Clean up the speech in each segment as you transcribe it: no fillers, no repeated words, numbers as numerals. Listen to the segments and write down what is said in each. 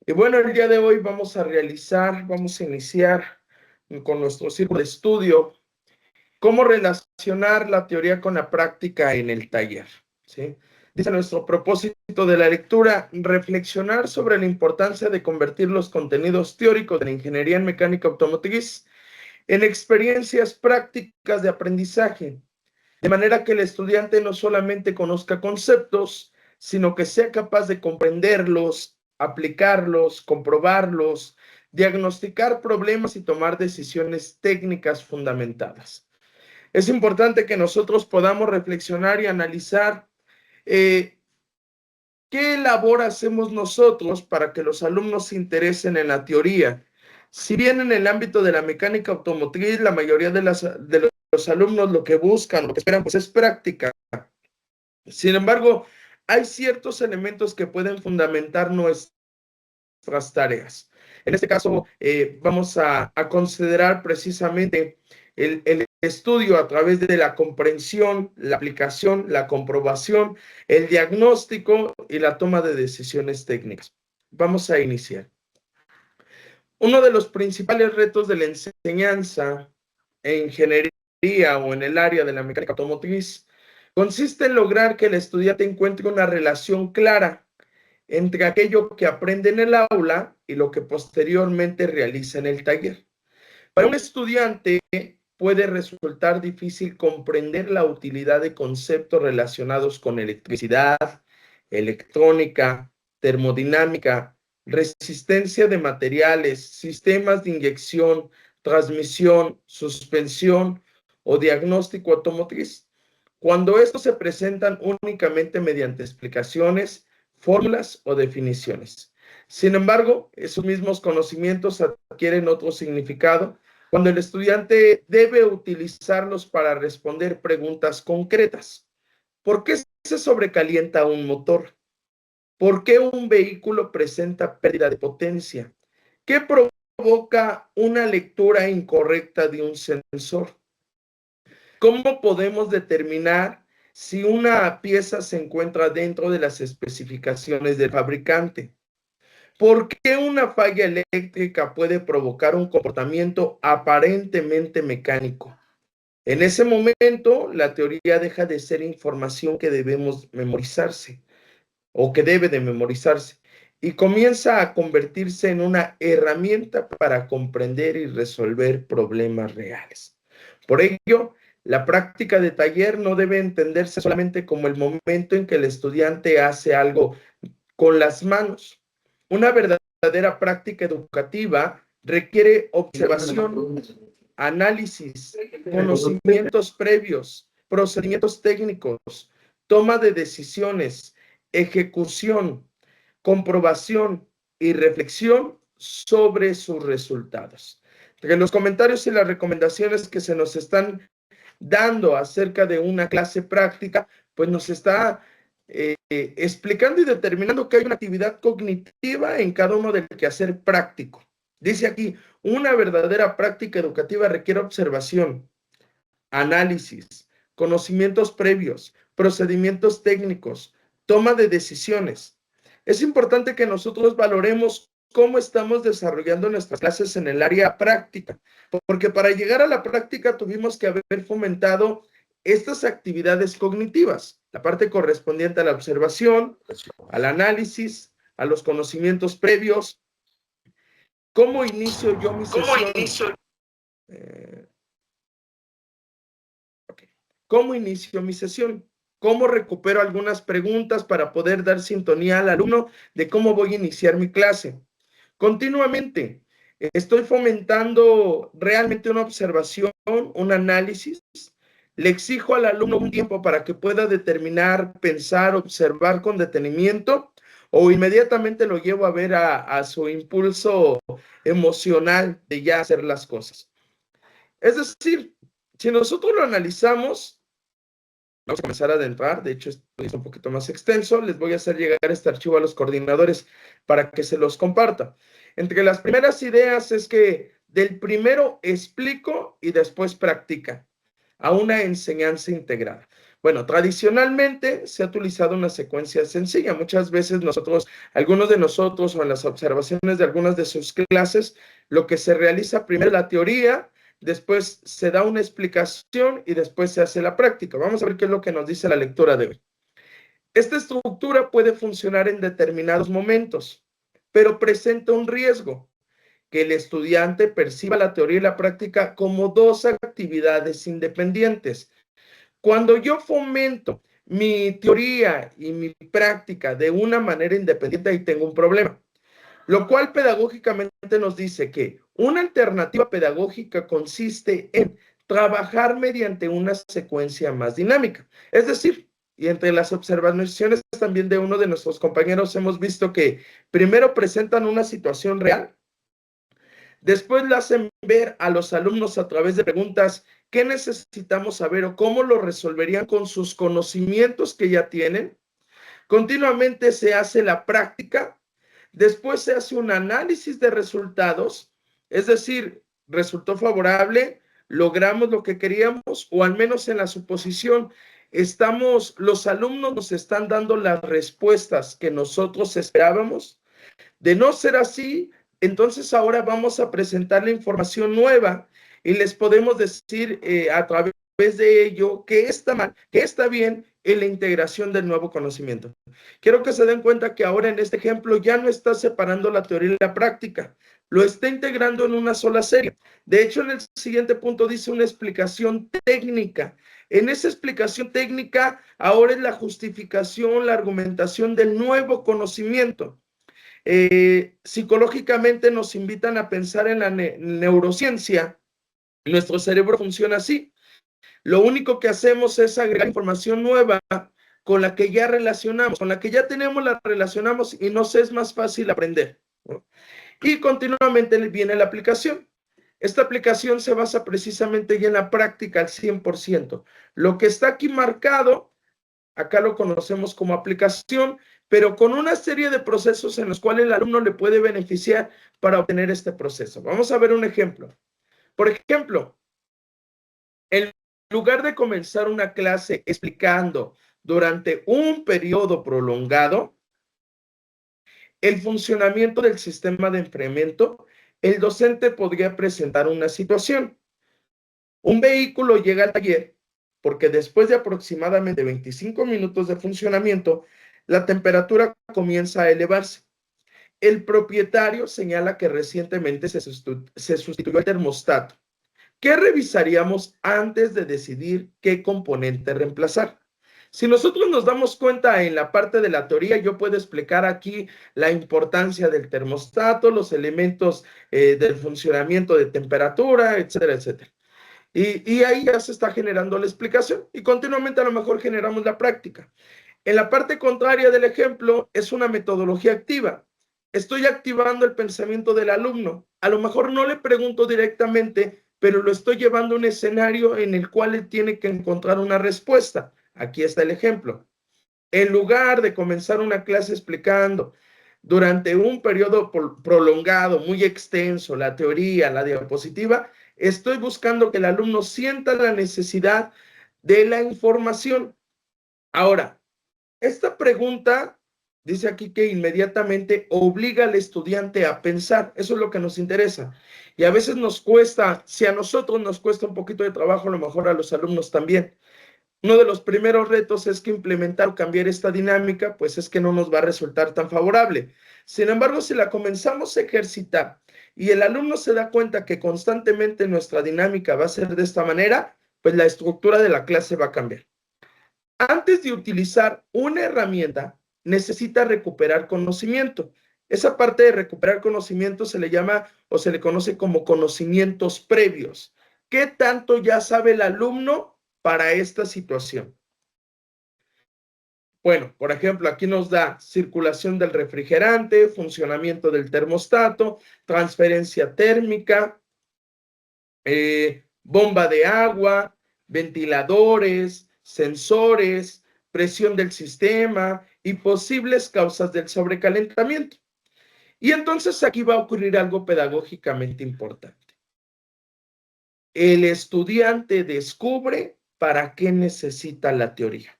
Y bueno, el día de hoy vamos a iniciar con nuestro círculo de estudio, cómo relacionar la teoría con la práctica en el taller, ¿sí? Dice nuestro propósito de la lectura, reflexionar sobre la importancia de convertir los contenidos teóricos de la ingeniería en mecánica automotriz en experiencias prácticas de aprendizaje, de manera que el estudiante no solamente conozca conceptos, sino que sea capaz de comprenderlos, aplicarlos, comprobarlos, diagnosticar problemas y tomar decisiones técnicas fundamentadas. Es importante que nosotros podamos reflexionar y analizar qué labor hacemos nosotros para que los alumnos se interesen en la teoría. Si bien en el ámbito de la mecánica automotriz, la mayoría de los alumnos lo que buscan, lo que esperan, pues es práctica. Sin embargo, hay ciertos elementos que pueden fundamentar nuestras tareas. En este caso, vamos a considerar precisamente el estudio a través de la comprensión, la aplicación, la comprobación, el diagnóstico y la toma de decisiones técnicas. Vamos a iniciar. Uno de los principales retos de la enseñanza en ingeniería o en el área de la mecánica automotriz consiste en lograr que el estudiante encuentre una relación clara entre aquello que aprende en el aula y lo que posteriormente realiza en el taller. Para un estudiante puede resultar difícil comprender la utilidad de conceptos relacionados con electricidad, electrónica, termodinámica, resistencia de materiales, sistemas de inyección, transmisión, suspensión o diagnóstico automotriz, cuando estos se presentan únicamente mediante explicaciones, fórmulas o definiciones. Sin embargo, esos mismos conocimientos adquieren otro significado cuando el estudiante debe utilizarlos para responder preguntas concretas. ¿Por qué se sobrecalienta un motor? ¿Por qué un vehículo presenta pérdida de potencia? ¿Qué provoca una lectura incorrecta de un sensor? ¿Cómo podemos determinar si una pieza se encuentra dentro de las especificaciones del fabricante? ¿Por qué una falla eléctrica puede provocar un comportamiento aparentemente mecánico? En ese momento, la teoría deja de ser información que debemos memorizarse o que debe de memorizarse y comienza a convertirse en una herramienta para comprender y resolver problemas reales. Por ello, la práctica de taller no debe entenderse solamente como el momento en que el estudiante hace algo con las manos. Una verdadera práctica educativa requiere observación, análisis, conocimientos previos, procedimientos técnicos, toma de decisiones, ejecución, comprobación y reflexión sobre sus resultados. Entre los comentarios y las recomendaciones que se nos están dando acerca de una clase práctica, pues nos está explicando y determinando que hay una actividad cognitiva en cada uno del quehacer práctico. Dice aquí, una verdadera práctica educativa requiere observación, análisis, conocimientos previos, procedimientos técnicos, toma de decisiones. Es importante que nosotros valoremos cómo estamos desarrollando nuestras clases en el área práctica, porque para llegar a la práctica tuvimos que haber fomentado estas actividades cognitivas, la parte correspondiente a la observación, al análisis, a los conocimientos previos. ¿Cómo inicio yo mi sesión? ¿Cómo inicio mi sesión? ¿Cómo recupero algunas preguntas para poder dar sintonía al alumno de cómo voy a iniciar mi clase? Continuamente, estoy fomentando realmente una observación, un análisis. Le exijo al alumno un tiempo para que pueda determinar, pensar, observar con detenimiento, o inmediatamente lo llevo a ver a su impulso emocional de ya hacer las cosas. Es decir, si nosotros lo analizamos, vamos a comenzar a adentrar. De hecho, esto es un poquito más extenso. Les voy a hacer llegar este archivo a los coordinadores para que se los comparta. Entre las primeras ideas es que del primero explico y después practica a una enseñanza integrada. Bueno, tradicionalmente se ha utilizado una secuencia sencilla. Muchas veces algunos de nosotros o en las observaciones de algunas de sus clases, lo que se realiza primero es la teoría, después se da una explicación y después se hace la práctica. Vamos a ver qué es lo que nos dice la lectura de hoy. Esta estructura puede funcionar en determinados momentos, pero presenta un riesgo, que el estudiante perciba la teoría y la práctica como dos actividades independientes. Cuando yo fomento mi teoría y mi práctica de una manera independiente, ahí tengo un problema. Lo cual pedagógicamente nos dice que una alternativa pedagógica consiste en trabajar mediante una secuencia más dinámica. Es decir, y entre las observaciones también de uno de nuestros compañeros hemos visto que primero presentan una situación real. Después le hacen ver a los alumnos a través de preguntas qué necesitamos saber o cómo lo resolverían con sus conocimientos que ya tienen. Continuamente se hace la práctica. Después se hace un análisis de resultados, es decir, resultó favorable, logramos lo que queríamos o al menos en la suposición los alumnos nos están dando las respuestas que nosotros esperábamos. De no ser así, entonces ahora vamos a presentar la información nueva y les podemos decir a través de ello que está mal, que está bien en la integración del nuevo conocimiento. Quiero que se den cuenta que ahora en este ejemplo ya no está separando la teoría y la práctica, lo está integrando en una sola serie. De hecho, en el siguiente punto dice una explicación técnica. En esa explicación técnica ahora es la justificación, la argumentación del nuevo conocimiento. Psicológicamente nos invitan a pensar en la neurociencia. Nuestro cerebro funciona así. Lo único que hacemos es agregar información nueva con la que ya relacionamos, con la que ya tenemos, la relacionamos y nos es más fácil aprender, ¿no? Y continuamente viene la aplicación. Esta aplicación se basa precisamente ya en la práctica al 100%. Lo que está aquí marcado, acá lo conocemos como aplicación, pero con una serie de procesos en los cuales el alumno le puede beneficiar para obtener este proceso. Vamos a ver un ejemplo. Por ejemplo, en lugar de comenzar una clase explicando durante un periodo prolongado el funcionamiento del sistema de enfriamiento, el docente podría presentar una situación. Un vehículo llega al taller porque después de aproximadamente 25 minutos de funcionamiento, la temperatura comienza a elevarse. El propietario señala que recientemente se sustituyó el termostato. ¿Qué revisaríamos antes de decidir qué componente reemplazar? Si nosotros nos damos cuenta en la parte de la teoría, yo puedo explicar aquí la importancia del termostato, los elementos del funcionamiento de temperatura, etcétera, etcétera. Y ahí ya se está generando la explicación y continuamente a lo mejor generamos la práctica. En la parte contraria del ejemplo es una metodología activa. Estoy activando el pensamiento del alumno. A lo mejor no le pregunto directamente, pero lo estoy llevando a un escenario en el cual él tiene que encontrar una respuesta. Aquí está el ejemplo. En lugar de comenzar una clase explicando durante un periodo prolongado, muy extenso, la teoría, la diapositiva, estoy buscando que el alumno sienta la necesidad de la información. Ahora, esta pregunta dice aquí que inmediatamente obliga al estudiante a pensar. Eso es lo que nos interesa. Y a veces nos cuesta, si a nosotros nos cuesta un poquito de trabajo, a lo mejor a los alumnos también. Uno de los primeros retos es que implementar o cambiar esta dinámica, pues es que no nos va a resultar tan favorable. Sin embargo, si la comenzamos a ejercitar y el alumno se da cuenta que constantemente nuestra dinámica va a ser de esta manera, pues la estructura de la clase va a cambiar. Antes de utilizar una herramienta, necesita recuperar conocimiento. Esa parte de recuperar conocimiento se le llama o se le conoce como conocimientos previos. ¿Qué tanto ya sabe el alumno para esta situación? Bueno, por ejemplo, aquí nos da circulación del refrigerante, funcionamiento del termostato, transferencia térmica, bomba de agua, ventiladores, sensores, presión del sistema y posibles causas del sobrecalentamiento. Y entonces aquí va a ocurrir algo pedagógicamente importante. El estudiante descubre para qué necesita la teoría.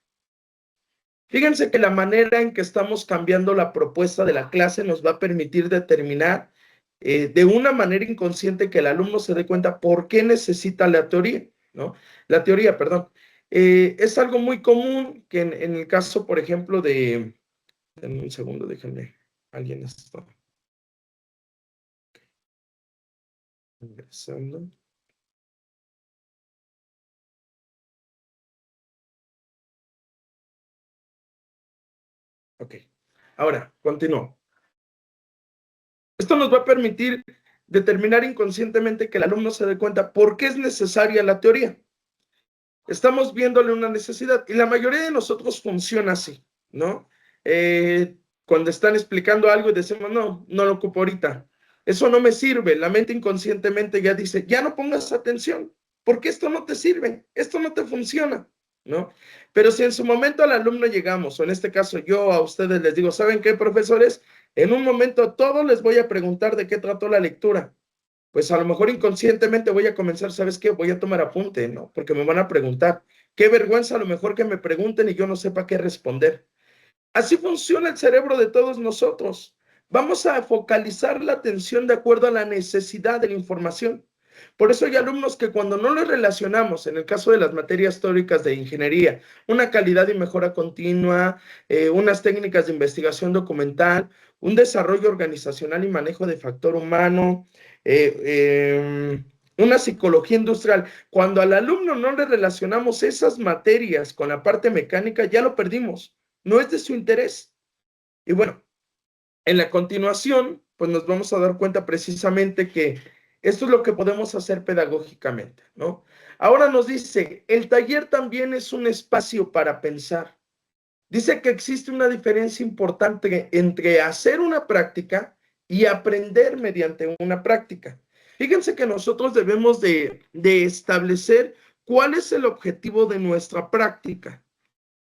Fíjense que la manera en que estamos cambiando la propuesta de la clase nos va a permitir determinar de una manera inconsciente que el alumno se dé cuenta por qué necesita la teoría, ¿no? La teoría, perdón. Es algo muy común que en el caso, por ejemplo, de... Denme un segundo, déjenme. Alguien está ingresando. Ok. Ahora, continúo. Esto nos va a permitir determinar inconscientemente que el alumno se dé cuenta por qué es necesaria la teoría. Estamos viéndole una necesidad y la mayoría de nosotros funciona así, ¿no? Cuando están explicando algo y decimos, no, no lo ocupo ahorita. Eso no me sirve. La mente inconscientemente ya dice, ya no pongas atención, porque esto no te sirve, esto no te funciona, ¿no? Pero si en su momento al alumno llegamos, o en este caso yo a ustedes les digo, ¿saben qué, profesores? En un momento a todos les voy a preguntar de qué trató la lectura. Pues a lo mejor inconscientemente voy a comenzar, ¿sabes qué? Voy a tomar apunte, ¿no? Porque me van a preguntar. Qué vergüenza a lo mejor que me pregunten y yo no sepa qué responder. Así funciona el cerebro de todos nosotros. Vamos a focalizar la atención de acuerdo a la necesidad de la información. Por eso hay alumnos que cuando no les relacionamos, en el caso de las materias teóricas de ingeniería, una calidad y mejora continua, unas técnicas de investigación documental, un desarrollo organizacional y manejo de factor humano, una psicología industrial. Cuando al alumno no le relacionamos esas materias con la parte mecánica, ya lo perdimos. No es de su interés. Y bueno, en la continuación, pues nos vamos a dar cuenta precisamente que esto es lo que podemos hacer pedagógicamente, ¿no? Ahora nos dice, el taller también es un espacio para pensar. Dice que existe una diferencia importante entre hacer una práctica y aprender mediante una práctica. Fíjense que nosotros debemos de establecer cuál es el objetivo de nuestra práctica.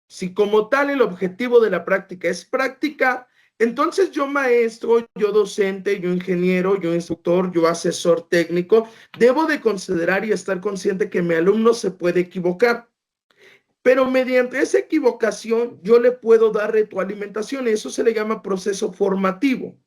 Si como tal el objetivo de la práctica es práctica, entonces yo maestro, yo docente, yo ingeniero, yo instructor, yo asesor técnico, debo de considerar y estar consciente que mi alumno se puede equivocar. Pero mediante esa equivocación yo le puedo dar retroalimentación. Eso se le llama proceso formativo.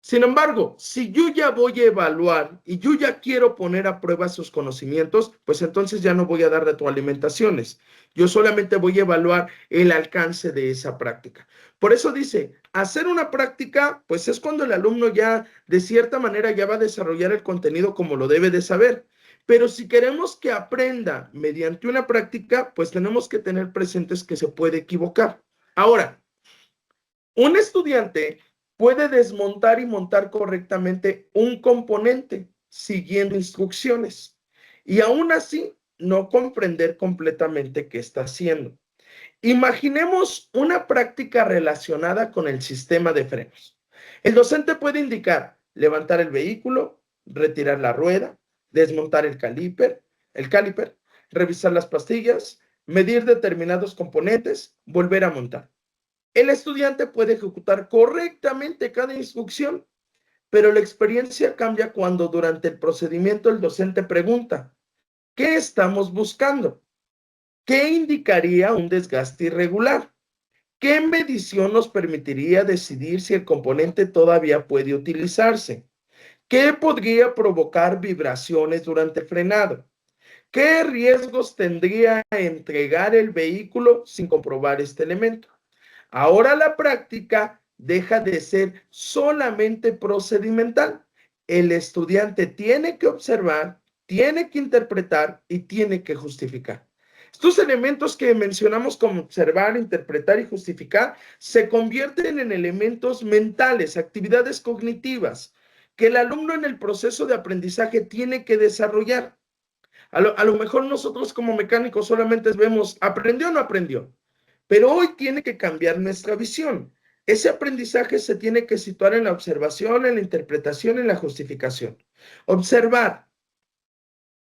Sin embargo, si yo ya voy a evaluar y yo ya quiero poner a prueba sus conocimientos, pues entonces ya no voy a dar retroalimentaciones. Yo solamente voy a evaluar el alcance de esa práctica. Por eso dice, hacer una práctica, pues es cuando el alumno ya de cierta manera ya va a desarrollar el contenido como lo debe de saber. Pero si queremos que aprenda mediante una práctica, pues tenemos que tener presentes que se puede equivocar. Ahora, un estudiante puede desmontar y montar correctamente un componente siguiendo instrucciones y aún así no comprender completamente qué está haciendo. Imaginemos una práctica relacionada con el sistema de frenos. El docente puede indicar levantar el vehículo, retirar la rueda, desmontar el caliper, revisar las pastillas, medir determinados componentes, volver a montar. El estudiante puede ejecutar correctamente cada instrucción, pero la experiencia cambia cuando durante el procedimiento el docente pregunta, ¿qué estamos buscando? ¿Qué indicaría un desgaste irregular? ¿Qué medición nos permitiría decidir si el componente todavía puede utilizarse? ¿Qué podría provocar vibraciones durante el frenado? ¿Qué riesgos tendría entregar el vehículo sin comprobar este elemento? Ahora la práctica deja de ser solamente procedimental. El estudiante tiene que observar, tiene que interpretar y tiene que justificar. Estos elementos que mencionamos como observar, interpretar y justificar se convierten en elementos mentales, actividades cognitivas que el alumno en el proceso de aprendizaje tiene que desarrollar. A lo mejor nosotros como mecánicos solamente vemos, ¿aprendió o no aprendió? Pero hoy tiene que cambiar nuestra visión. Ese aprendizaje se tiene que situar en la observación, en la interpretación, en la justificación. Observar,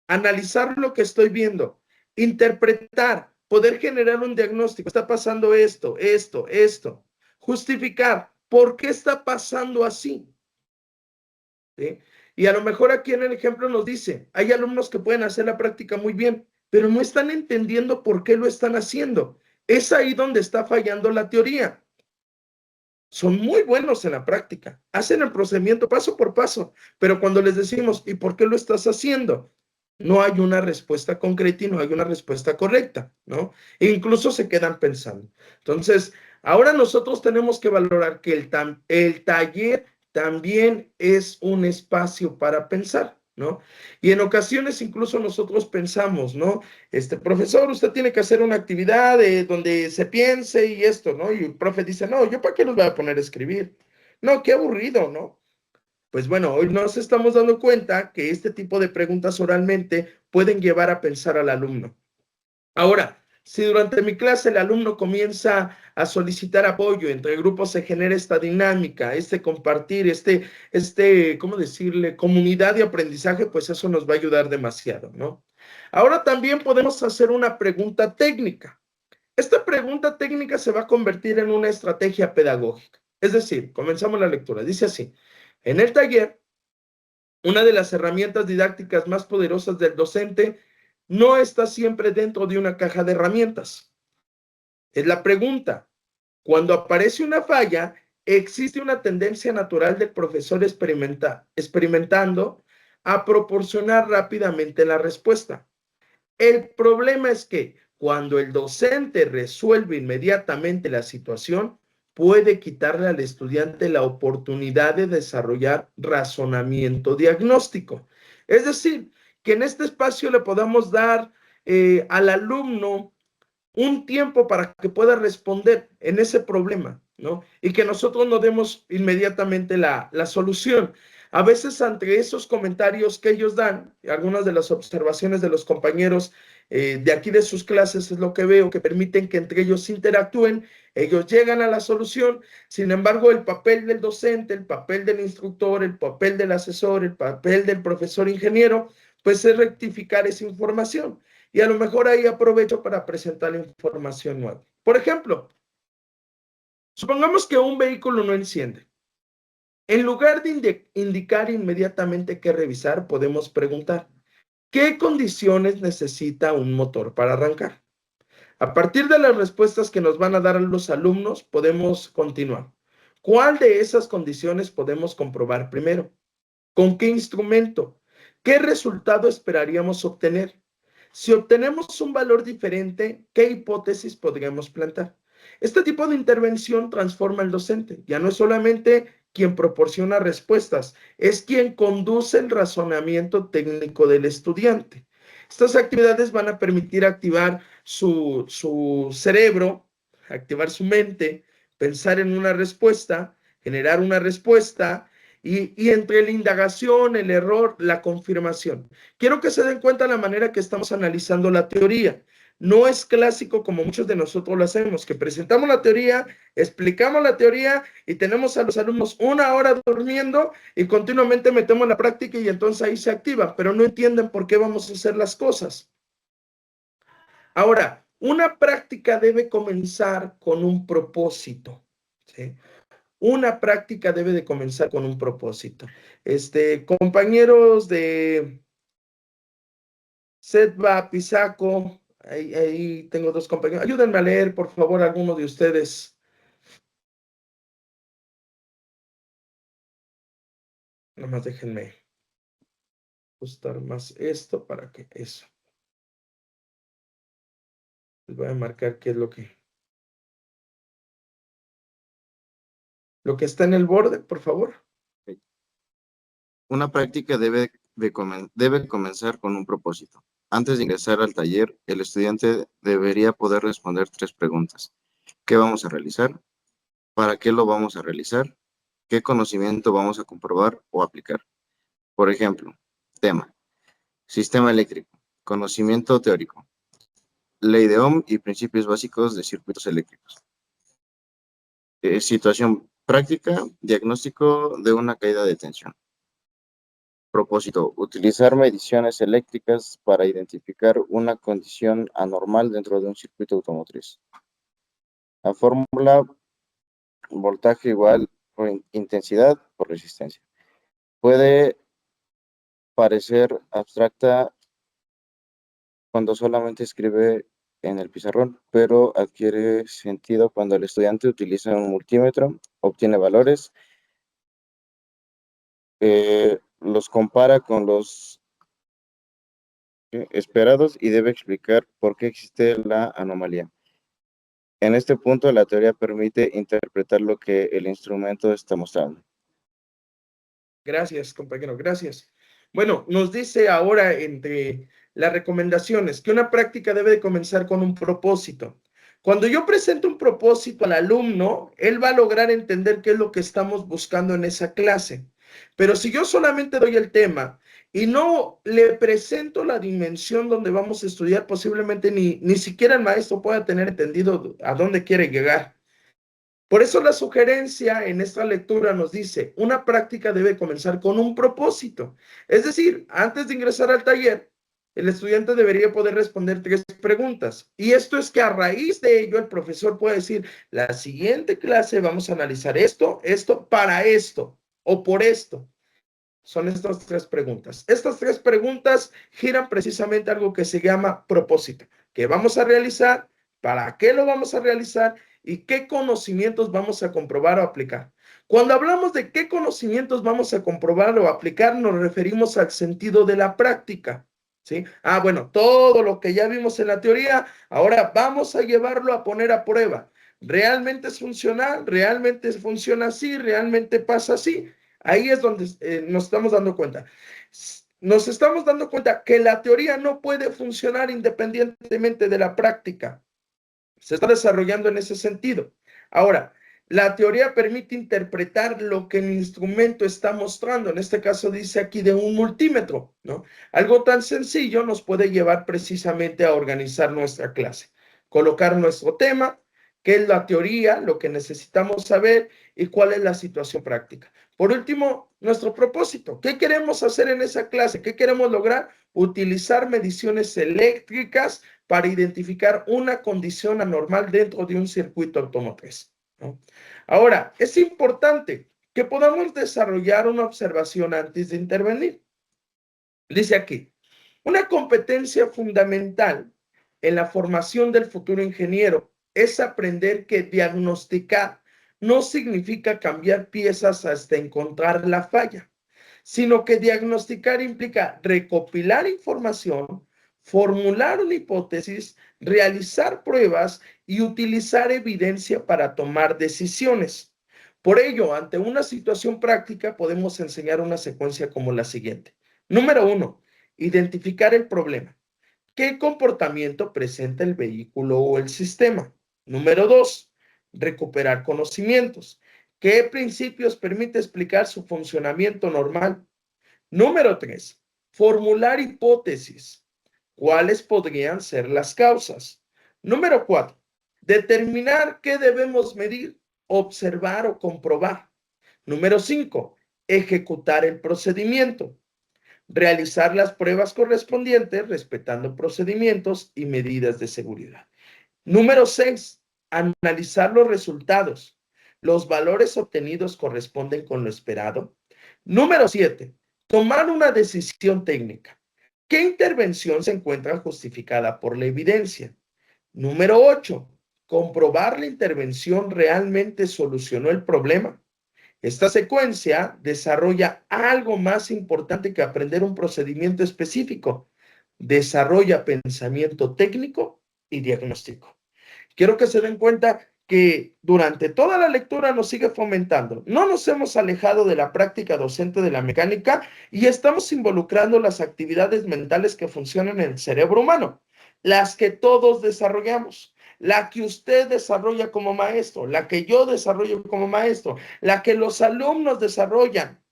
analizar lo que estoy viendo, interpretar, poder generar un diagnóstico. Está pasando esto, esto, esto. Justificar, ¿por qué está pasando así? ¿Sí? Y a lo mejor aquí en el ejemplo nos dice, hay alumnos que pueden hacer la práctica muy bien, pero no están entendiendo por qué lo están haciendo. Es ahí donde está fallando la teoría. Son muy buenos en la práctica, hacen el procedimiento paso por paso, pero cuando les decimos, ¿y por qué lo estás haciendo? No hay una respuesta concreta y no hay una respuesta correcta, ¿no? E incluso se quedan pensando. Entonces, ahora nosotros tenemos que valorar que el taller también es un espacio para pensar, ¿no? Y en ocasiones incluso nosotros pensamos, ¿no? Profesor, usted tiene que hacer una actividad donde se piense y esto, ¿no? Y el profe dice, no, ¿yo para qué los voy a poner a escribir? No, qué aburrido, ¿no? Pues bueno, hoy nos estamos dando cuenta que este tipo de preguntas oralmente pueden llevar a pensar al alumno. Ahora, si durante mi clase el alumno comienza a solicitar apoyo, entre grupos se genera esta dinámica, este compartir, ¿cómo decirle? Comunidad de aprendizaje, pues eso nos va a ayudar demasiado, ¿no? Ahora también podemos hacer una pregunta técnica. Esta pregunta técnica se va a convertir en una estrategia pedagógica. Es decir, comenzamos la lectura. Dice así, en el taller, una de las herramientas didácticas más poderosas del docente no está siempre dentro de una caja de herramientas. Es la pregunta. Cuando aparece una falla, existe una tendencia natural del profesor experimentando a proporcionar rápidamente la respuesta. El problema es que cuando el docente resuelve inmediatamente la situación, puede quitarle al estudiante la oportunidad de desarrollar razonamiento diagnóstico. Es decir, que en este espacio le podamos dar al alumno un tiempo para que pueda responder en ese problema, ¿no? Y que nosotros no demos inmediatamente la solución. A veces ante esos comentarios que ellos dan, algunas de las observaciones de los compañeros de aquí de sus clases es lo que veo, que permiten que entre ellos interactúen, ellos llegan a la solución, sin embargo el papel del docente, el papel del instructor, el papel del asesor, el papel del profesor ingeniero, pues es rectificar esa información y a lo mejor ahí aprovecho para presentar información nueva. Por ejemplo, supongamos que un vehículo no enciende. En lugar de indicar inmediatamente qué revisar, podemos preguntar, ¿qué condiciones necesita un motor para arrancar? A partir de las respuestas que nos van a dar los alumnos, podemos continuar. ¿Cuál de esas condiciones podemos comprobar primero? ¿Con qué instrumento? ¿Qué resultado esperaríamos obtener? Si obtenemos un valor diferente, ¿qué hipótesis podríamos plantar? Este tipo de intervención transforma al docente. Ya no es solamente quien proporciona respuestas, es quien conduce el razonamiento técnico del estudiante. Estas actividades van a permitir activar su cerebro, activar su mente, pensar en una respuesta, generar una respuesta y entre la indagación, el error, la confirmación. Quiero que se den cuenta la manera que estamos analizando la teoría. No es clásico como muchos de nosotros lo hacemos, que presentamos la teoría, explicamos la teoría y tenemos a los alumnos una hora durmiendo y continuamente metemos la práctica y entonces ahí se activa, pero no entienden por qué vamos a hacer las cosas. Ahora, una práctica debe comenzar con un propósito, ¿sí? Una práctica debe de comenzar con un propósito. Compañeros de Setba, Pisaco, ahí tengo dos compañeros. Ayúdenme a leer, por favor, alguno de ustedes. Nada más déjenme ajustar más esto para que eso. Les voy a marcar qué es lo que está en el borde, por favor. Una práctica debe comenzar con un propósito. Antes de ingresar al taller, el estudiante debería poder responder 3 preguntas. ¿Qué vamos a realizar? ¿Para qué lo vamos a realizar? ¿Qué conocimiento vamos a comprobar o aplicar? Por ejemplo, tema: sistema eléctrico, conocimiento teórico, ley de Ohm y principios básicos de circuitos eléctricos. Situación práctica, diagnóstico de una caída de tensión. Propósito: utilizar mediciones eléctricas para identificar una condición anormal dentro de un circuito automotriz. La fórmula: voltaje igual por intensidad por resistencia. Puede parecer abstracta cuando solamente escribe en el pizarrón, pero adquiere sentido cuando el estudiante utiliza un multímetro, obtiene valores, los compara con los esperados y debe explicar por qué existe la anomalía. En este punto, la teoría permite interpretar lo que el instrumento está mostrando. Gracias, compañero, gracias. Bueno, nos dice ahora entre las recomendaciones que una práctica debe de comenzar con un propósito. Cuando yo presento un propósito al alumno, él va a lograr entender qué es lo que estamos buscando en esa clase. Pero si yo solamente doy el tema y no le presento la dimensión donde vamos a estudiar, posiblemente ni siquiera el maestro pueda tener entendido a dónde quiere llegar. Por eso la sugerencia en esta lectura nos dice, una práctica debe comenzar con un propósito. Es decir, antes de ingresar al taller, el estudiante debería poder responder 3 preguntas. Y esto es que a raíz de ello el profesor puede decir, la siguiente clase vamos a analizar esto, esto, para esto o por esto. Son estas 3 preguntas. Estas 3 preguntas giran precisamente algo que se llama propósito. ¿Qué vamos a realizar? ¿Para qué lo vamos a realizar? ¿Y qué conocimientos vamos a comprobar o aplicar? Cuando hablamos de qué conocimientos vamos a comprobar o aplicar, nos referimos al sentido de la práctica. ¿Sí? Bueno, todo lo que ya vimos en la teoría, ahora vamos a llevarlo a poner a prueba. ¿Realmente es funcional? ¿Realmente funciona así? ¿Realmente pasa así? Ahí es donde nos estamos dando cuenta. Nos estamos dando cuenta que la teoría no puede funcionar independientemente de la práctica. Se está desarrollando en ese sentido. Ahora, la teoría permite interpretar lo que el instrumento está mostrando. En este caso dice aquí de un multímetro, ¿no? Algo tan sencillo nos puede llevar precisamente a organizar nuestra clase. Colocar nuestro tema, qué es la teoría, lo que necesitamos saber y cuál es la situación práctica. Por último, nuestro propósito. ¿Qué queremos hacer en esa clase? ¿Qué queremos lograr? Utilizar mediciones eléctricas para identificar una condición anormal dentro de un circuito automotriz, ¿no? Ahora, es importante que podamos desarrollar una observación antes de intervenir. Dice aquí, una competencia fundamental en la formación del futuro ingeniero es aprender que diagnosticar no significa cambiar piezas hasta encontrar la falla, sino que diagnosticar implica recopilar información, formular una hipótesis, realizar pruebas y utilizar evidencia para tomar decisiones. Por ello, ante una situación práctica, podemos enseñar una secuencia como la siguiente. Número 1, identificar el problema. ¿Qué comportamiento presenta el vehículo o el sistema? Número 2, recuperar conocimientos. ¿Qué principios permite explicar su funcionamiento normal? Número 3, formular hipótesis. ¿Cuáles podrían ser las causas? Número 4, determinar qué debemos medir, observar o comprobar. Número 5, ejecutar el procedimiento. Realizar las pruebas correspondientes respetando procedimientos y medidas de seguridad. Número 6, analizar los resultados. ¿Los valores obtenidos corresponden con lo esperado? Número 7, tomar una decisión técnica. ¿Qué intervención se encuentra justificada por la evidencia? Número 8, comprobar la intervención realmente solucionó el problema. Esta secuencia desarrolla algo más importante que aprender un procedimiento específico. Desarrolla pensamiento técnico y diagnóstico. Quiero que se den cuenta que durante toda la lectura nos sigue fomentando. No nos hemos alejado de la práctica docente de la mecánica y estamos involucrando las actividades mentales que funcionan en el cerebro humano, las que todos desarrollamos, la que usted desarrolla como maestro, la que yo desarrollo como maestro, la que los alumnos desarrollan.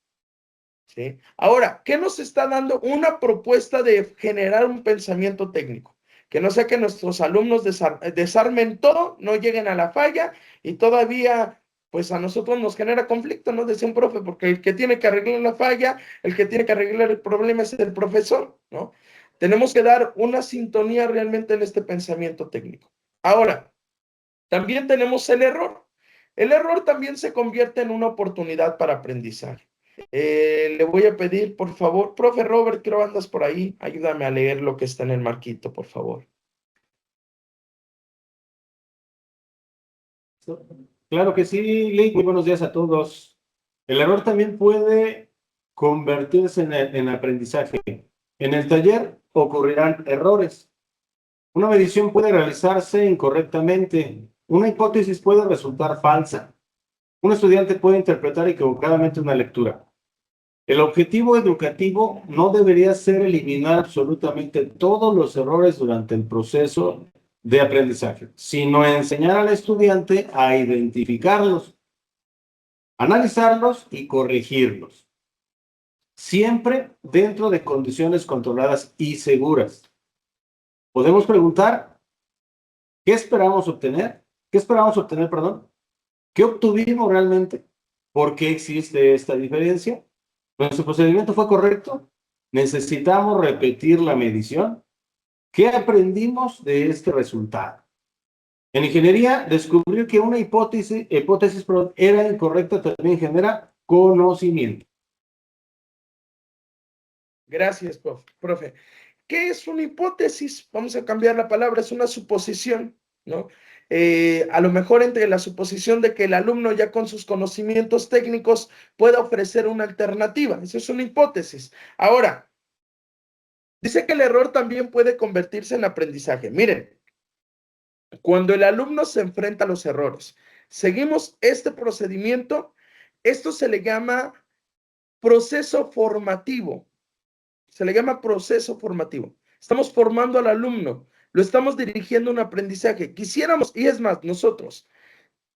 ¿Sí? Ahora, ¿qué nos está dando? Una propuesta de generar un pensamiento técnico. Que no sea que nuestros alumnos desarmen todo, no lleguen a la falla y todavía, pues a nosotros nos genera conflicto, ¿no? Decía un profe, porque el que tiene que arreglar la falla, el que tiene que arreglar el problema es el profesor, ¿no? Tenemos que dar una sintonía realmente en este pensamiento técnico. Ahora, también tenemos el error. El error también se convierte en una oportunidad para aprendizaje. Le voy a pedir, por favor, profe Robert, creo andas por ahí, ayúdame a leer lo que está en el marquito, por favor. Claro que sí, Lick, muy buenos días a todos. El error también puede convertirse en aprendizaje. En el taller ocurrirán errores. Una medición puede realizarse incorrectamente. Una hipótesis puede resultar falsa. Un estudiante puede interpretar equivocadamente una lectura. El objetivo educativo no debería ser eliminar absolutamente todos los errores durante el proceso de aprendizaje, sino enseñar al estudiante a identificarlos, analizarlos y corregirlos, siempre dentro de condiciones controladas y seguras. Podemos preguntar, ¿qué esperamos obtener? ¿Qué esperamos obtener, perdón? ¿Qué obtuvimos realmente? ¿Por qué existe esta diferencia? ¿Nuestro procedimiento fue correcto? ¿Necesitamos repetir la medición? ¿Qué aprendimos de este resultado? En ingeniería, descubrir que una hipótesis era incorrecta también genera conocimiento. Gracias, profe. ¿Qué es una hipótesis? Vamos a cambiar la palabra, es una suposición, ¿no? A lo mejor entre la suposición de que el alumno ya con sus conocimientos técnicos pueda ofrecer una alternativa. Eso es una hipótesis. Ahora, dice que el error también puede convertirse en aprendizaje. Miren, cuando el alumno se enfrenta a los errores, seguimos este procedimiento, esto se le llama proceso formativo. Se le llama proceso formativo. Estamos formando al alumno, lo estamos dirigiendo a un aprendizaje. Quisiéramos, y es más, nosotros,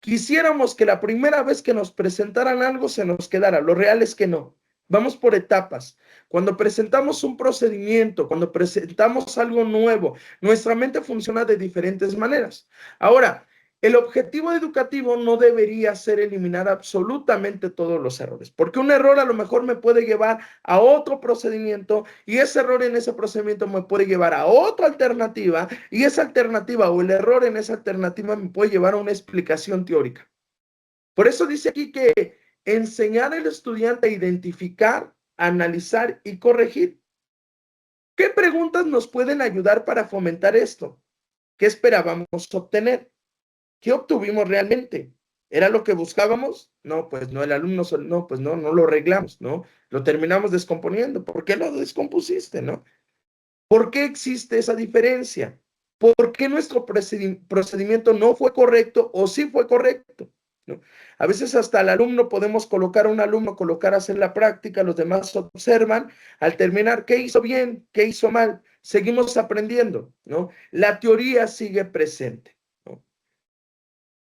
quisiéramos que la primera vez que nos presentaran algo se nos quedara. Lo real es que no. Vamos por etapas. Cuando presentamos un procedimiento, cuando presentamos algo nuevo, nuestra mente funciona de diferentes maneras. Ahora, el objetivo educativo no debería ser eliminar absolutamente todos los errores, porque un error a lo mejor me puede llevar a otro procedimiento y ese error en ese procedimiento me puede llevar a otra alternativa y esa alternativa o el error en esa alternativa me puede llevar a una explicación teórica. Por eso dice aquí que enseñar al estudiante a identificar, analizar y corregir. ¿Qué preguntas nos pueden ayudar para fomentar esto? ¿Qué esperábamos obtener? ¿Qué obtuvimos realmente? ¿Era lo que buscábamos? No, pues no, el alumno, no, pues no, no lo arreglamos, ¿no? Lo terminamos descomponiendo. ¿Por qué lo descompusiste, no? ¿Por qué existe esa diferencia? ¿Por qué nuestro procedimiento no fue correcto o sí fue correcto? ¿No? A veces hasta el alumno podemos colocar a un alumno, colocar a hacer la práctica, los demás observan, al terminar, ¿qué hizo bien? ¿Qué hizo mal? Seguimos aprendiendo, ¿no? La teoría sigue presente, ¿no?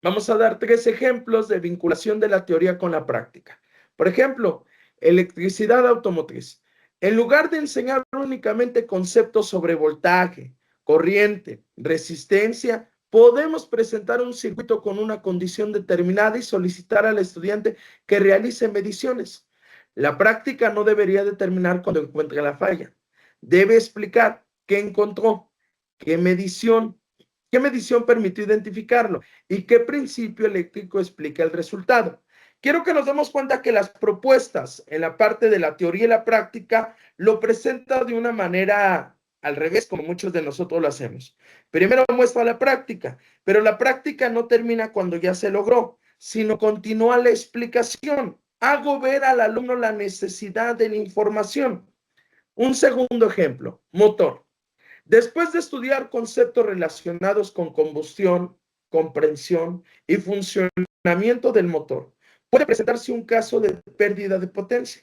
Vamos a dar 3 ejemplos de vinculación de la teoría con la práctica. Por ejemplo, electricidad automotriz. En lugar de enseñar únicamente conceptos sobre voltaje, corriente, resistencia, podemos presentar un circuito con una condición determinada y solicitar al estudiante que realice mediciones. La práctica no debería determinar cuando encuentre la falla. Debe explicar qué encontró, qué medición permitió identificarlo y qué principio eléctrico explica el resultado. Quiero que nos demos cuenta que las propuestas en la parte de la teoría y la práctica lo presenta de una manera al revés, como muchos de nosotros lo hacemos. Primero muestra la práctica, pero la práctica no termina cuando ya se logró, sino continúa la explicación. Hago ver al alumno la necesidad de la información. Un segundo ejemplo, motor. Después de estudiar conceptos relacionados con combustión, comprensión y funcionamiento del motor, puede presentarse un caso de pérdida de potencia.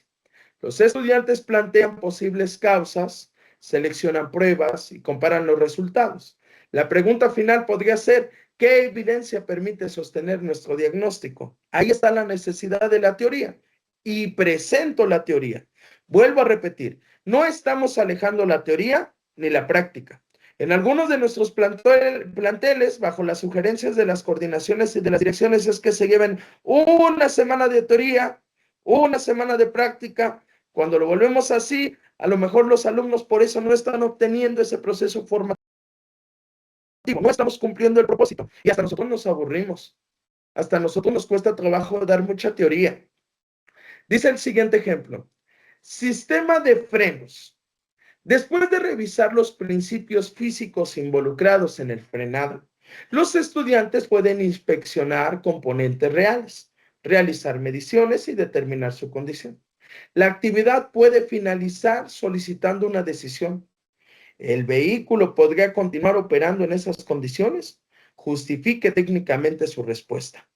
Los estudiantes plantean posibles causas, seleccionan pruebas y comparan los resultados. La pregunta final podría ser, ¿qué evidencia permite sostener nuestro diagnóstico? Ahí está la necesidad de la teoría y presento la teoría. Vuelvo a repetir, no estamos alejando la teoría ni la práctica. En algunos de nuestros planteles, bajo las sugerencias de las coordinaciones y de las direcciones, es que se lleven una semana de teoría, una semana de práctica. Cuando lo volvemos así, a lo mejor los alumnos por eso no están obteniendo ese proceso formativo, no estamos cumpliendo el propósito y hasta nosotros nos aburrimos, hasta nosotros nos cuesta trabajo dar mucha teoría. Dice el siguiente ejemplo. Sistema de frenos. Después de revisar los principios físicos involucrados en el frenado, los estudiantes pueden inspeccionar componentes reales, realizar mediciones y determinar su condición. La actividad puede finalizar solicitando una decisión. ¿El vehículo podría continuar operando en esas condiciones? Justifique técnicamente su respuesta.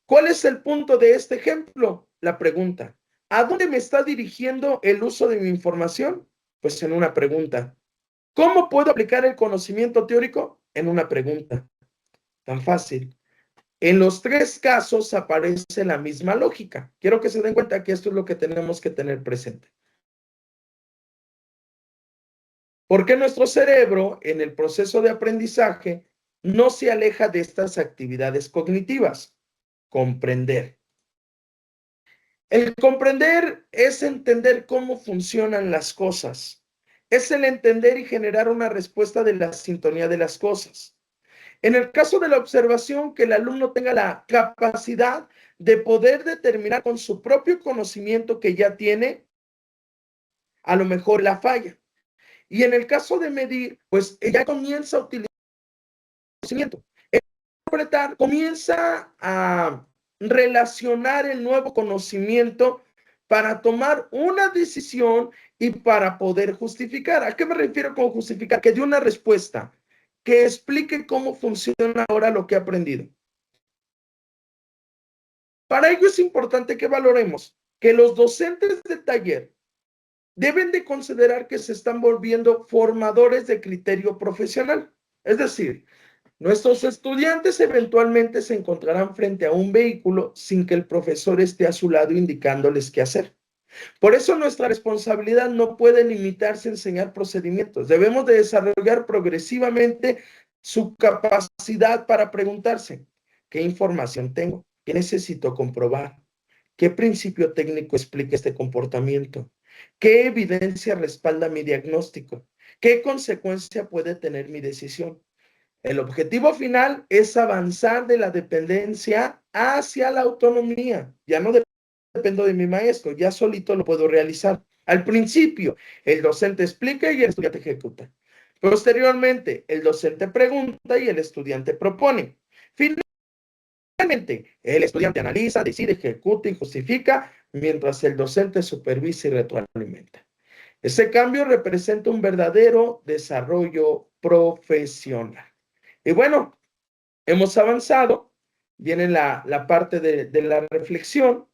¿Cuál es el punto de este ejemplo? La pregunta. ¿A dónde me está dirigiendo el uso de mi información? Pues en una pregunta. ¿Cómo puedo aplicar el conocimiento teórico? En una pregunta. Tan fácil. En los tres casos aparece la misma lógica. Quiero que se den cuenta que esto es lo que tenemos que tener presente. ¿Por qué nuestro cerebro en el proceso de aprendizaje no se aleja de estas actividades cognitivas? Comprender. El comprender es entender cómo funcionan las cosas. Es el entender y generar una respuesta de la sintonía de las cosas. En el caso de la observación, que el alumno tenga la capacidad de poder determinar con su propio conocimiento que ya tiene, a lo mejor la falla. Y en el caso de medir, pues ya comienza a utilizar el conocimiento. Interpretar, comienza a relacionar el nuevo conocimiento para tomar una decisión y para poder justificar. ¿A qué me refiero con justificar? Que dé una respuesta, que explique cómo funciona ahora lo que ha aprendido. Para ello es importante que valoremos que los docentes de taller deben de considerar que se están volviendo formadores de criterio profesional. Es decir, nuestros estudiantes eventualmente se encontrarán frente a un vehículo sin que el profesor esté a su lado indicándoles qué hacer. Por eso nuestra responsabilidad no puede limitarse a enseñar procedimientos. Debemos de desarrollar progresivamente su capacidad para preguntarse, ¿qué información tengo? ¿Qué necesito comprobar? ¿Qué principio técnico explica este comportamiento? ¿Qué evidencia respalda mi diagnóstico? ¿Qué consecuencia puede tener mi decisión? El objetivo final es avanzar de la dependencia hacia la autonomía. Ya no dependo de mi maestro, ya solito lo puedo realizar. Al principio, el docente explica y el estudiante ejecuta. Posteriormente, el docente pregunta y el estudiante propone. Finalmente, el estudiante analiza, decide, ejecuta y justifica, mientras el docente supervisa y retroalimenta. Ese cambio representa un verdadero desarrollo profesional. Y bueno, hemos avanzado, viene la parte de la reflexión.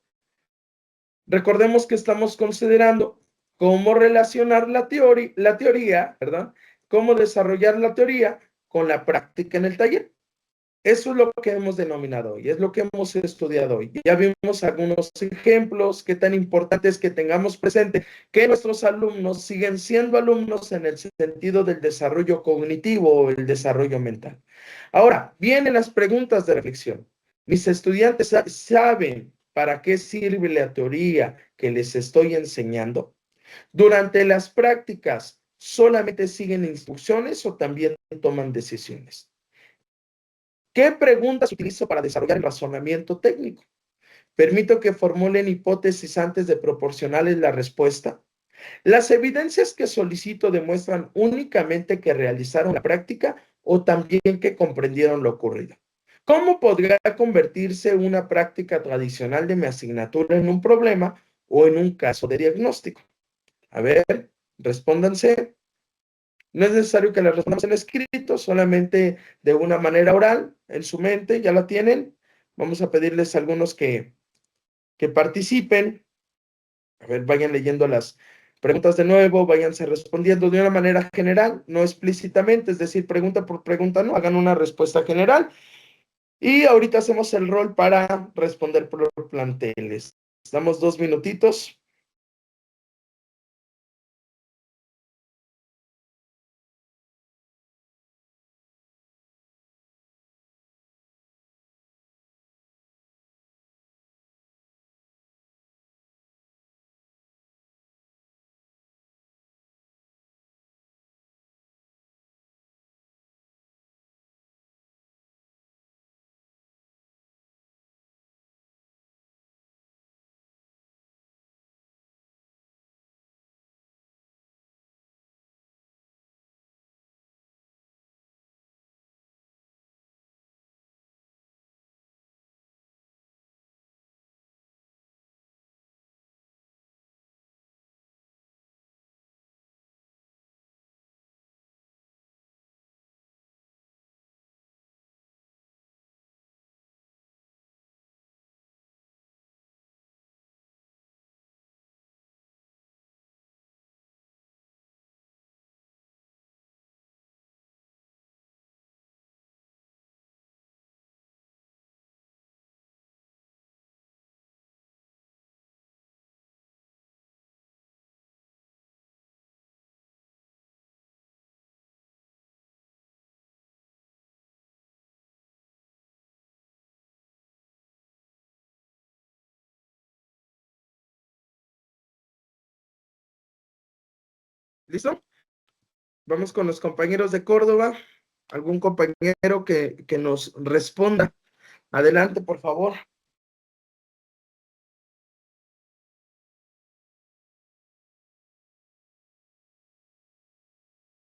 Recordemos que estamos considerando cómo relacionar la teoría, ¿verdad? Cómo desarrollar la teoría con la práctica en el taller. Eso es lo que hemos denominado hoy, es lo que hemos estudiado hoy. Ya vimos algunos ejemplos, qué tan importante es que tengamos presente que nuestros alumnos siguen siendo alumnos en el sentido del desarrollo cognitivo o el desarrollo mental. Ahora, vienen las preguntas de reflexión. Mis estudiantes saben para qué sirve la teoría que les estoy enseñando. Durante las prácticas, ¿solamente siguen instrucciones o también toman decisiones? ¿Qué preguntas utilizo para desarrollar el razonamiento técnico? ¿Permito que formulen hipótesis antes de proporcionarles la respuesta? ¿Las evidencias que solicito demuestran únicamente que realizaron la práctica o también que comprendieron lo ocurrido? ¿Cómo podría convertirse una práctica tradicional de mi asignatura en un problema o en un caso de diagnóstico? A ver, respóndanse. No es necesario que la respondamos en escrito, solamente de una manera oral, en su mente, ya la tienen. Vamos a pedirles a algunos que participen. A ver, vayan leyendo las preguntas de nuevo, váyanse respondiendo de una manera general, no explícitamente, es decir, pregunta por pregunta, no, hagan una respuesta general. Y ahorita hacemos el rol para responder por planteles. Damos 2 minutitos. ¿Listo? Vamos con los compañeros de Córdoba. ¿Algún compañero que nos responda? Adelante, por favor.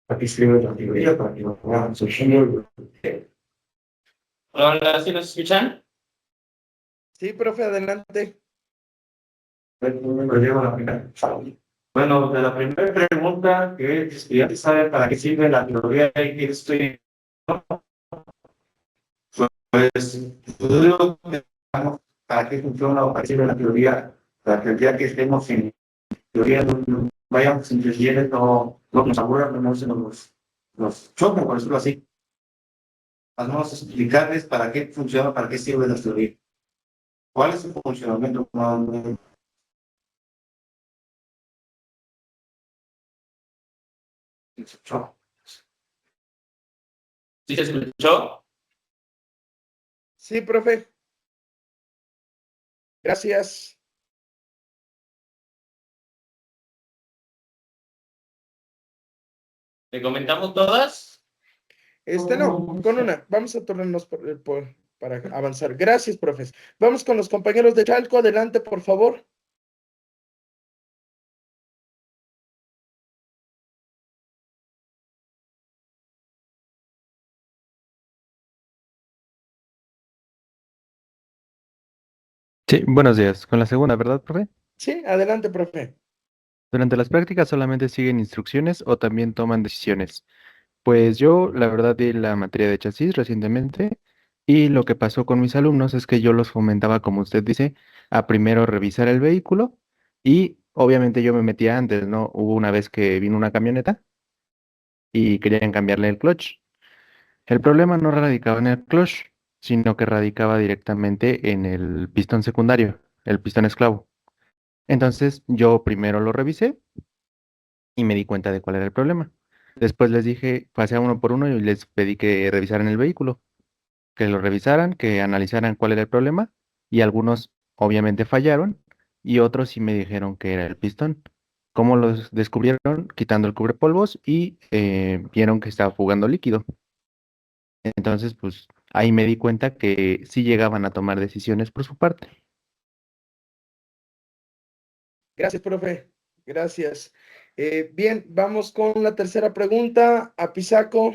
Aquí escribo la teoría para que lo vean surgiendo. Hola, ¿sí nos escuchan? Sí, profe, adelante. Bueno, de la primera pregunta, que es que ya se sabe para qué sirve la teoría y que estoy, pues, yo digo que para qué funciona o para qué sirve la teoría que estemos en teoría, no vayamos entendiendo, no nos aburra, no se nos choca, por decirlo así. Vamos a explicarles para qué funciona, para qué sirve la teoría. ¿Cuál es su funcionamiento? ¿Sí se escuchó? Sí, profe. Gracias. ¿Le comentamos todas? No, con una. Vamos a turnarnos para avanzar. Gracias, profes. Vamos con los compañeros de Chalco. Adelante, por favor. Sí, buenos días. Con la segunda, ¿verdad, profe? Sí, adelante, profe. Durante las prácticas solamente siguen instrucciones o también toman decisiones. Pues yo, la verdad, di la materia de chasis recientemente y lo que pasó con mis alumnos es que yo los fomentaba, como usted dice, a primero revisar el vehículo y obviamente yo me metía antes, ¿no? Hubo una vez que vino una camioneta y querían cambiarle el clutch. El problema no radicaba en el clutch, sino que radicaba directamente en el pistón secundario, el pistón esclavo. Entonces yo primero lo revisé y me di cuenta de cuál era el problema. Después les dije, pasé a uno por uno y les pedí que revisaran el vehículo, que lo revisaran, que analizaran cuál era el problema y algunos obviamente fallaron y otros sí me dijeron que era el pistón. ¿Cómo los descubrieron? Quitando el cubrepolvos y vieron que estaba fugando líquido. Entonces, pues ahí me di cuenta que sí llegaban a tomar decisiones por su parte. Gracias, profe. Gracias. Bien, vamos con la tercera pregunta. A Pisaco.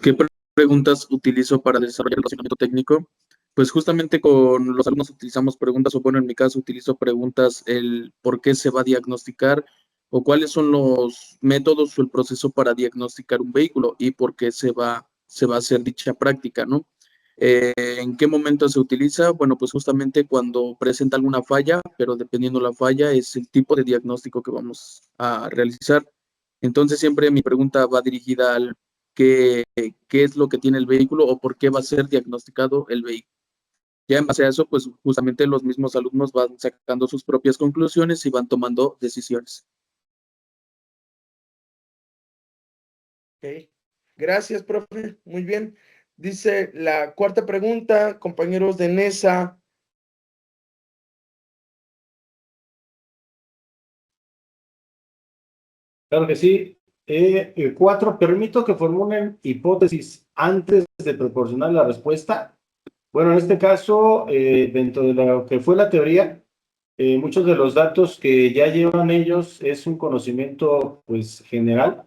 ¿Qué preguntas utilizo para desarrollar el razonamiento técnico? Pues justamente con los alumnos utilizamos preguntas, o bueno, en mi caso utilizo preguntas, el por qué se va a diagnosticar o cuáles son los métodos o el proceso para diagnosticar un vehículo y por qué se va a hacer dicha práctica, ¿no? ¿En qué momento se utiliza? Bueno, pues justamente cuando presenta alguna falla, pero dependiendo la falla es el tipo de diagnóstico que vamos a realizar. Entonces siempre mi pregunta va dirigida al qué es lo que tiene el vehículo o por qué va a ser diagnosticado el vehículo. Ya en base a eso, pues justamente los mismos alumnos van sacando sus propias conclusiones y van tomando decisiones. Ok. Gracias, profe. Muy bien. Dice la cuarta pregunta, compañeros de NESA. Claro que sí. 4, permito que formulen hipótesis antes de proporcionar la respuesta. Bueno, en este caso, dentro de lo que fue la teoría, muchos de los datos que ya llevan ellos es un conocimiento pues general,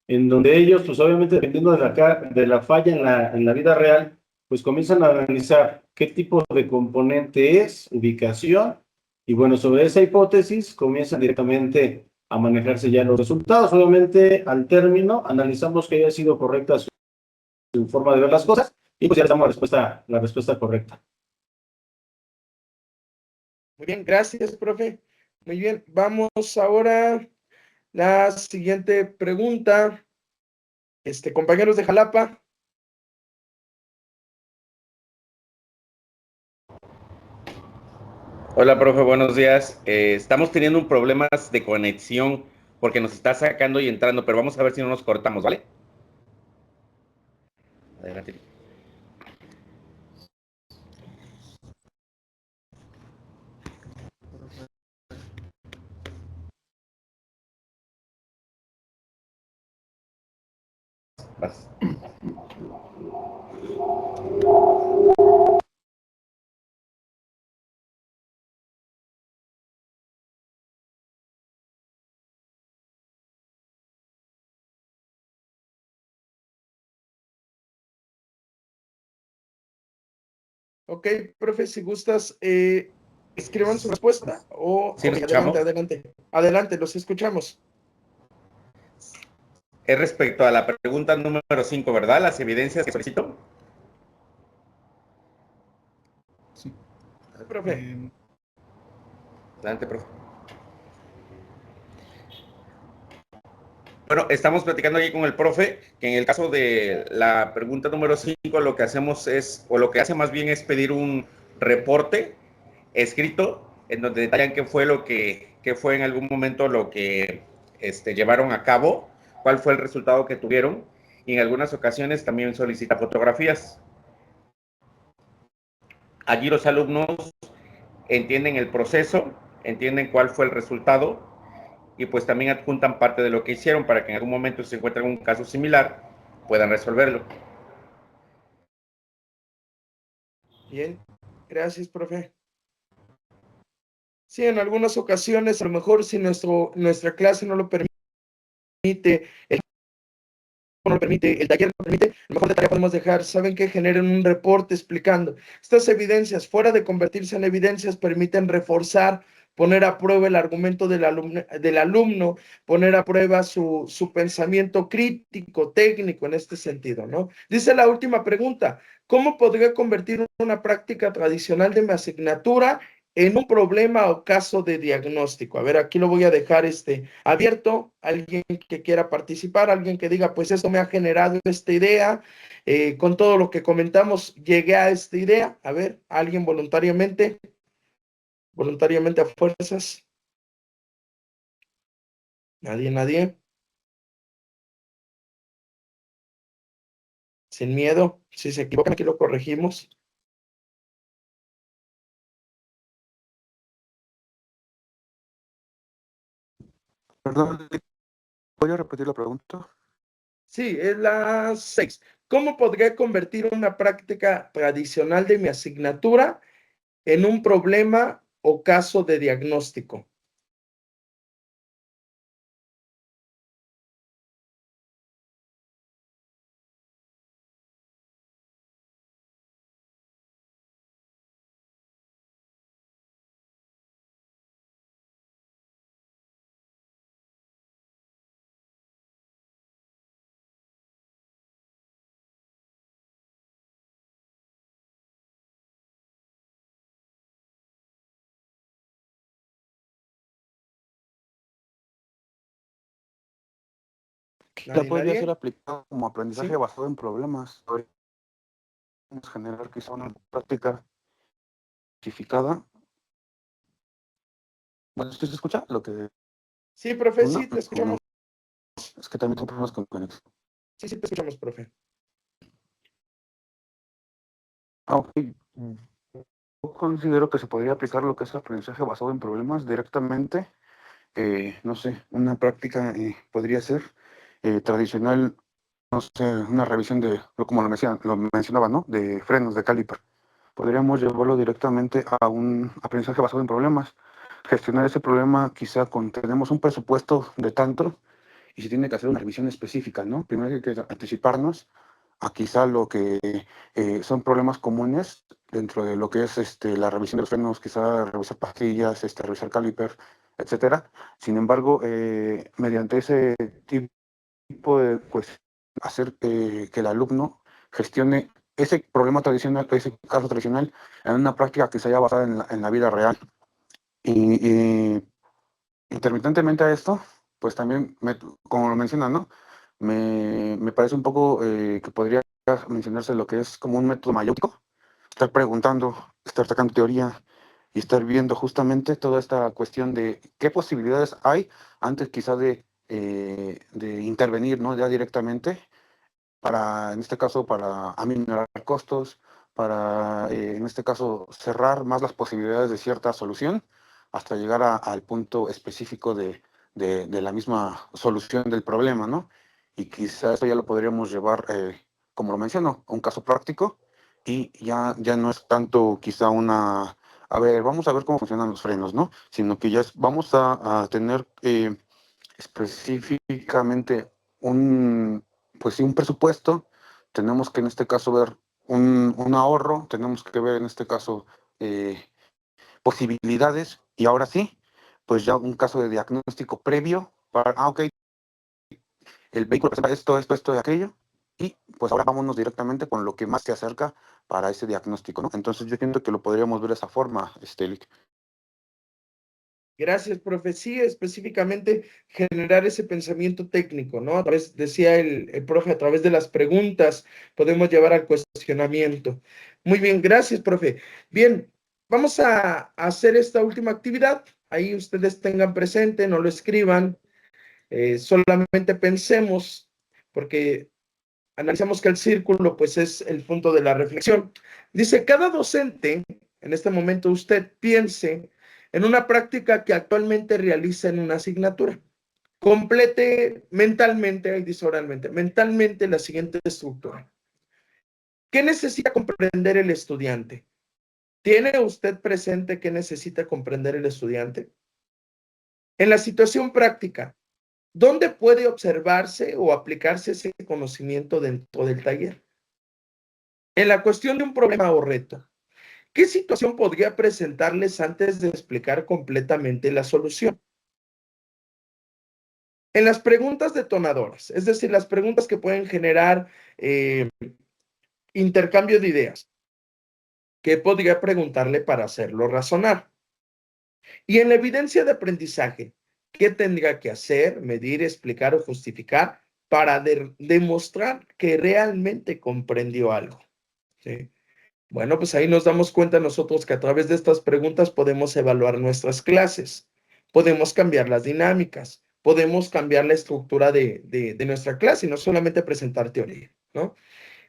en donde ellos, pues obviamente dependiendo de la falla en la vida real, pues comienzan a analizar qué tipo de componente es, ubicación, y bueno, sobre esa hipótesis comienzan directamente a manejarse ya los resultados. Obviamente, al término, analizamos que haya sido correcta su forma de ver las cosas, y pues ya les damos la respuesta correcta. Muy bien, gracias, profe. Muy bien, vamos ahora a la siguiente pregunta. Compañeros de Jalapa. Hola, profe, buenos días. Estamos teniendo un problemas de conexión porque nos está sacando y entrando, pero vamos a ver si no nos cortamos, ¿vale? Adelante. Vas. Ok, profe, si gustas, escriban su respuesta o ¿Sí nos ok, escuchamos? adelante. Adelante, los escuchamos. Es respecto a la pregunta número 5, ¿verdad? Las evidencias que solicito. Sí. Profe. Adelante, profe. Bueno, estamos platicando aquí con el profe, que en el caso de la pregunta número 5, lo que hacemos es, o lo que hace más bien es pedir un reporte escrito en donde detallan qué fue lo que fue en algún momento lo que llevaron a cabo, cuál fue el resultado que tuvieron, y en algunas ocasiones también solicita fotografías. Allí los alumnos entienden el proceso, entienden cuál fue el resultado y pues también adjuntan parte de lo que hicieron para que en algún momento si se encuentran un caso similar puedan resolverlo. Bien, gracias, profe. Sí, en algunas ocasiones, a lo mejor si nuestra clase no lo permite, el no lo permite, el taller no lo permite, a lo mejor de tarea podemos dejar, ¿saben qué? Generen un reporte explicando. Estas evidencias, fuera de convertirse en evidencias, permiten reforzar, poner a prueba el argumento del alumno, poner a prueba su pensamiento crítico, técnico en este sentido, ¿no? Dice la última pregunta, ¿cómo podría convertir una práctica tradicional de mi asignatura en un problema o caso de diagnóstico? A ver, aquí lo voy a dejar abierto. Alguien que quiera participar, alguien que diga, pues esto me ha generado esta idea, con todo lo que comentamos, llegué a esta idea. A ver, alguien voluntariamente a fuerzas. Nadie. Sin miedo. Si se equivocan, aquí lo corregimos. Perdón, ¿voy a repetir la pregunta? Sí, es la 6. ¿Cómo podría convertir una práctica tradicional de mi asignatura en un problema o caso de diagnóstico? Ya podría ser ¿Nadie? aplicado como aprendizaje Sí. basado en problemas. Podríamos generar quizá una práctica justificada. Bueno, ¿sí se escucha? Lo que Sí, profe, una, sí, te escuchamos. es que también tengo problemas con conexión. Sí, te escuchamos, profe. Ok. Yo considero que se podría aplicar lo que es aprendizaje basado en problemas directamente. No sé, una práctica podría ser tradicional, no sé, una revisión de, como lo mencionaba, ¿no? De frenos de caliper. Podríamos llevarlo directamente a un aprendizaje basado en problemas. Gestionar ese problema quizá tenemos un presupuesto de tanto y se tiene que hacer una revisión específica, ¿no? Primero hay que anticiparnos a quizá lo que son problemas comunes dentro de lo que es la revisión de los frenos, quizá revisar pastillas, revisar caliper, etcétera. Sin embargo, mediante ese tipo de, pues, hacer que el alumno gestione ese problema tradicional, ese caso tradicional, en una práctica que se haya basada en la vida real. Y intermitentemente a esto, pues también, como lo mencionan, ¿no? Me parece un poco que podría mencionarse lo que es como un método mayéutico, estar preguntando, estar sacando teoría y estar viendo justamente toda esta cuestión de qué posibilidades hay antes quizá de intervenir, ¿no? Ya directamente para, en este caso, para aminorar costos, para, en este caso, cerrar más las posibilidades de cierta solución hasta llegar al punto específico de la misma solución del problema, ¿no? y quizá esto ya lo podríamos llevar, como lo menciono, a un caso práctico y ya no es tanto quizá a ver, vamos a ver cómo funcionan los frenos, ¿no? Sino que vamos a tener específicamente pues sí, un presupuesto, tenemos que en este caso ver un ahorro, tenemos que ver en este caso eh, posibilidades y ahora sí, pues ya un caso de diagnóstico previo para, ok, el vehículo presenta esto y aquello, y pues ahora vámonos directamente con lo que más se acerca para ese diagnóstico, ¿no? Entonces yo siento que lo podríamos ver de esa forma, Lick. Gracias, profe. Sí, específicamente generar ese pensamiento técnico, ¿no? A través, decía el profe, a través de las preguntas podemos llevar al cuestionamiento. Muy bien, gracias, profe. Bien, vamos a hacer esta última actividad. Ahí ustedes tengan presente, no lo escriban, solamente pensemos, porque analizamos que el círculo, pues, es el punto de la reflexión. Dice, cada docente, en este momento usted piense en una práctica que actualmente realiza en una asignatura. Complete mentalmente, ahí dice oralmente, mentalmente la siguiente estructura. ¿Qué necesita comprender el estudiante? ¿Tiene usted presente qué necesita comprender el estudiante? En la situación práctica, ¿dónde puede observarse o aplicarse ese conocimiento dentro del taller? En la cuestión de un problema o reto, ¿qué situación podría presentarles antes de explicar completamente la solución? En las preguntas detonadoras, es decir, las preguntas que pueden generar intercambio de ideas, ¿qué podría preguntarle para hacerlo razonar? Y en la evidencia de aprendizaje, ¿qué tendría que hacer, medir, explicar o justificar para demostrar que realmente comprendió algo? ¿Sí? Bueno, pues ahí nos damos cuenta nosotros que a través de estas preguntas podemos evaluar nuestras clases, podemos cambiar las dinámicas, podemos cambiar la estructura de nuestra clase y no solamente presentar teoría, ¿no?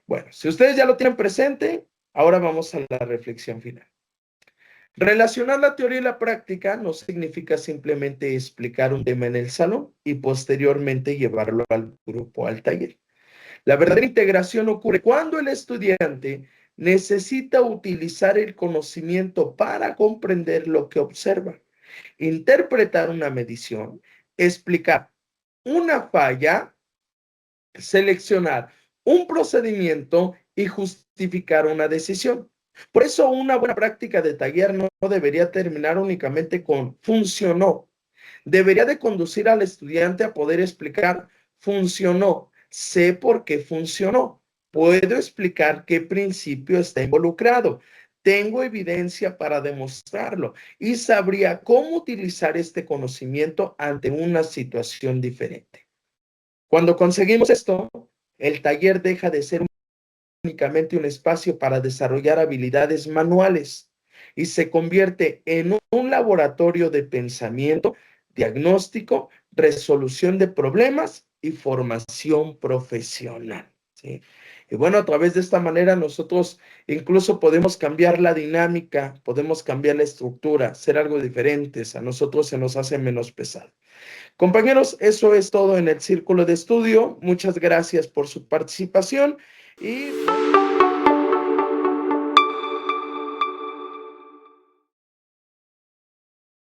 Bueno, si ustedes ya lo tienen presente, ahora vamos a la reflexión final. Relacionar la teoría y la práctica no significa simplemente explicar un tema en el salón y posteriormente llevarlo al grupo, al taller. La verdadera integración ocurre cuando el estudiante necesita utilizar el conocimiento para comprender lo que observa, interpretar una medición, explicar una falla, seleccionar un procedimiento y justificar una decisión. Por eso una buena práctica de taller no debería terminar únicamente con funcionó. Debería de conducir al estudiante a poder explicar funcionó, sé por qué funcionó, puedo explicar qué principio está involucrado, tengo evidencia para demostrarlo y sabría cómo utilizar este conocimiento ante una situación diferente. Cuando conseguimos esto, el taller deja de ser únicamente un espacio para desarrollar habilidades manuales y se convierte en un laboratorio de pensamiento, diagnóstico, resolución de problemas y formación profesional, ¿sí? Y bueno, a través de esta manera nosotros incluso podemos cambiar la dinámica, podemos cambiar la estructura, ser algo diferentes, a nosotros se nos hace menos pesado. Compañeros, eso es todo en el círculo de estudio. Muchas gracias por su participación y